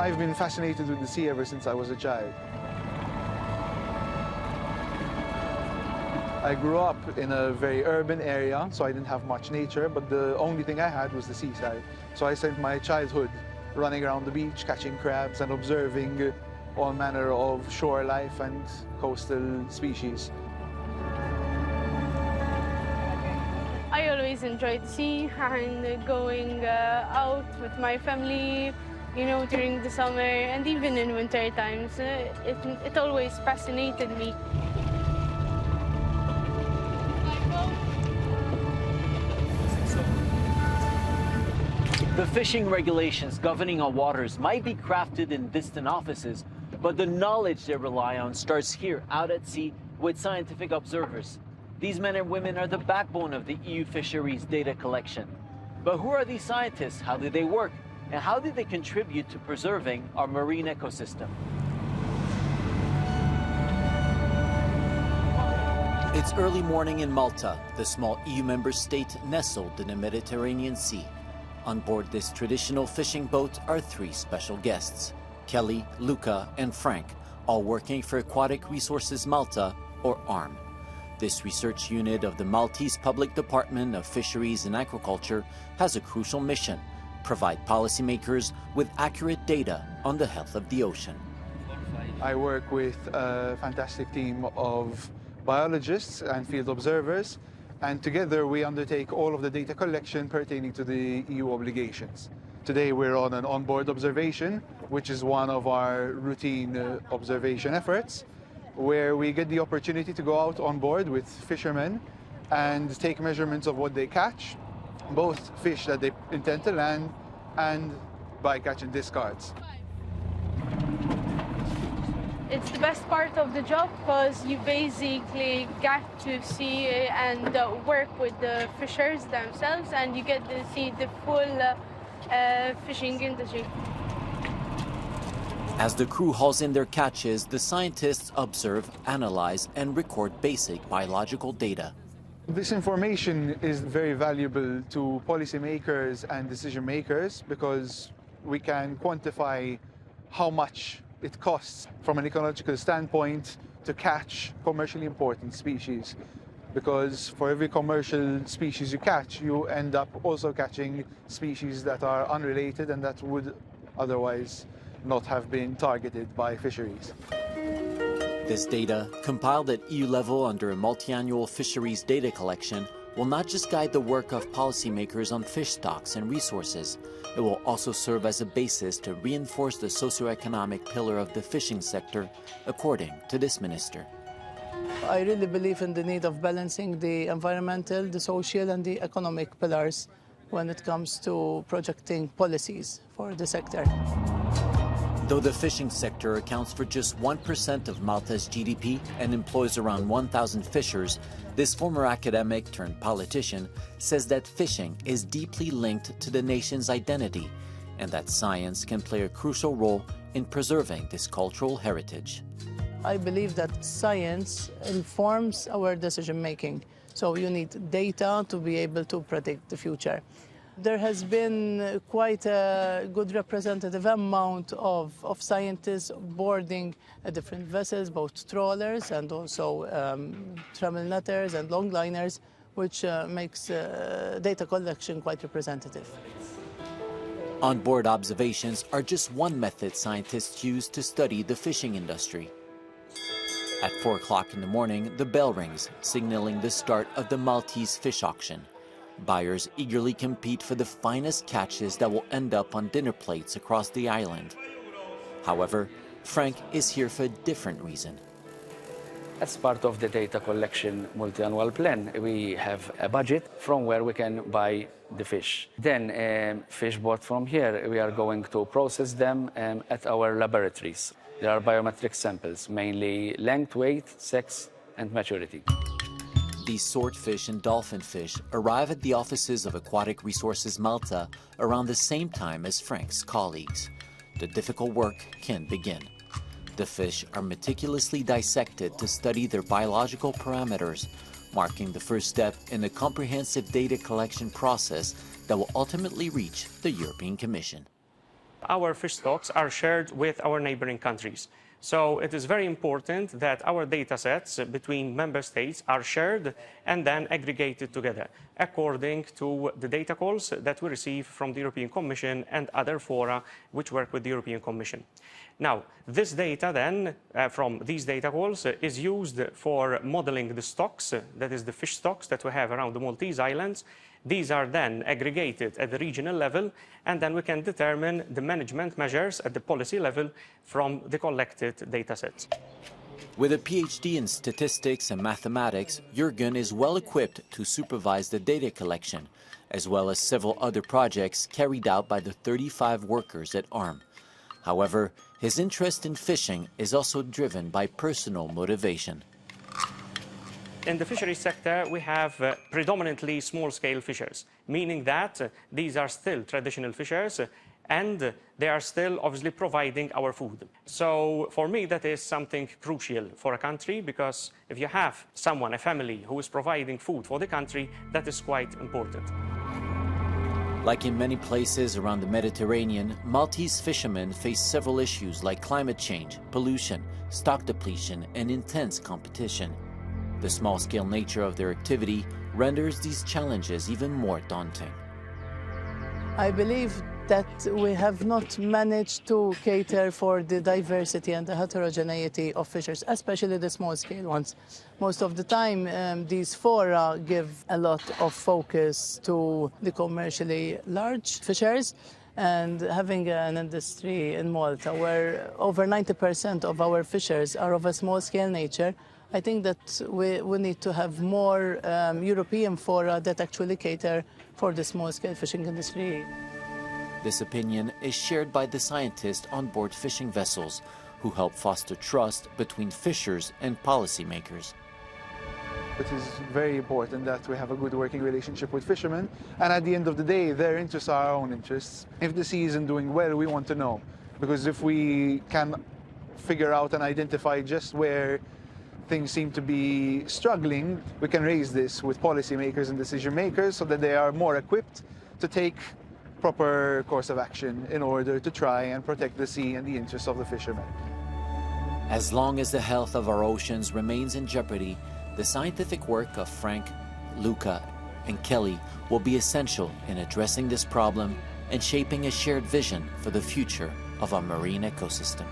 I've been fascinated with the sea ever since I was a child. I grew up in a very urban area, so I didn't have much nature, but the only thing I had was the seaside. So I spent my childhood running around the beach, catching crabs and observing all manner of shore life and coastal species. I always enjoyed the sea and going out with my family, you know, during the summer and even in winter times. It always fascinated me. The fishing regulations governing our waters might be crafted in distant offices, but the knowledge they rely on starts here, out at sea, with scientific observers. These men and women are the backbone of the EU fisheries data collection. But who are these scientists? How do they work? And how do they contribute to preserving our marine ecosystem? It's early morning in Malta, the small EU member state nestled in the Mediterranean Sea. On board this traditional fishing boat are three special guests: Kelly, Luca, and Frank, all working for Aquatic Resources Malta, or ARM. This research unit of the Maltese Public Department of Fisheries and Aquaculture has a crucial mission: provide policymakers with accurate data on the health of the ocean. I work with a fantastic team of biologists and field observers, and together we undertake all of the data collection pertaining to the EU obligations. Today we're on an onboard observation, which is one of our routine observation efforts, where we get the opportunity to go out on board with fishermen and take measurements of what they catch, both fish that they intend to land and bycatch and discards. It's the best part of the job because you basically get to see and work with the fishers themselves, and you get to see the full fishing industry. As the crew hauls in their catches, the scientists observe, analyze, and record basic biological data. This information is very valuable to policymakers and decision makers because we can quantify how much it costs from an ecological standpoint to catch commercially important species. Because for every commercial species you catch, you end up also catching species that are unrelated and that would otherwise not have been targeted by fisheries. This data, compiled at EU level under a multi-annual fisheries data collection, will not just guide the work of policymakers on fish stocks and resources. It will also serve as a basis to reinforce the socioeconomic pillar of the fishing sector, according to this minister. I really believe in the need of balancing the environmental, the social, and the economic pillars when it comes to projecting policies for the sector. Though the fishing sector accounts for just 1% of Malta's GDP and employs around 1,000 fishers, this former academic turned politician says that fishing is deeply linked to the nation's identity and that science can play a crucial role in preserving this cultural heritage. I believe that science informs our decision-making, so you need data to be able to predict the future. There has been quite a good representative amount of scientists boarding different vessels, both trawlers and also travel netters and longliners, which makes data collection quite representative. Onboard observations are just one method scientists use to study the fishing industry. At 4 o'clock in the morning, the bell rings, signaling the start of the Maltese fish auction. Buyers eagerly compete for the finest catches that will end up on dinner plates across the island. However, Frank is here for a different reason. As part of the data collection multi-annual plan, we have a budget from where we can buy the fish. Then fish bought from here, we are going to process them at our laboratories. There are biometric samples, mainly length, weight, sex, and maturity. These swordfish and dolphinfish arrive at the offices of Aquatic Resources Malta around the same time as Frank's colleagues. The difficult work can begin. The fish are meticulously dissected to study their biological parameters, marking the first step in a comprehensive data collection process that will ultimately reach the European Commission. Our fish stocks are shared with our neighboring countries. So it is very important that our data sets between member states are shared and then aggregated together according to the data calls that we receive from the European Commission and other fora which work with the European Commission. Now, this data then, from these data calls, is used for modeling the stocks, that is the fish stocks that we have around the Maltese islands. These are then aggregated at the regional level, and then we can determine the management measures at the policy level from the collected data sets. With a PhD in statistics and mathematics, Jürgen is well equipped to supervise the data collection, as well as several other projects carried out by the 35 workers at ARM. However, his interest in fishing is also driven by personal motivation. In the fisheries sector, we have predominantly small-scale fishers, meaning that these are still traditional fishers and they are still obviously providing our food. So for me, that is something crucial for a country, because if you have someone, a family, who is providing food for the country, that is quite important. Like in many places around the Mediterranean, Maltese fishermen face several issues like climate change, pollution, stock depletion, and intense competition. The small-scale nature of their activity renders these challenges even more daunting. I believe that we have not managed to cater for the diversity and the heterogeneity of fishers, especially the small-scale ones. Most of the time, these fora give a lot of focus to the commercially large fishers, and having an industry in Malta where over 90% of our fishers are of a small-scale nature, I think that we need to have more European fora that actually cater for the small-scale fishing industry. This opinion is shared by the scientists on board fishing vessels, who help foster trust between fishers and policymakers. It is very important that we have a good working relationship with fishermen, and at the end of the day, their interests are our own interests. If the sea isn't doing well, we want to know, because if we can figure out and identify just where things seem to be struggling, we can raise this with policymakers and decision makers so that they are more equipped to take proper course of action in order to try and protect the sea and the interests of the fishermen. As long as the health of our oceans remains in jeopardy, the scientific work of Frank, Luca, and Kelly will be essential in addressing this problem and shaping a shared vision for the future of our marine ecosystem.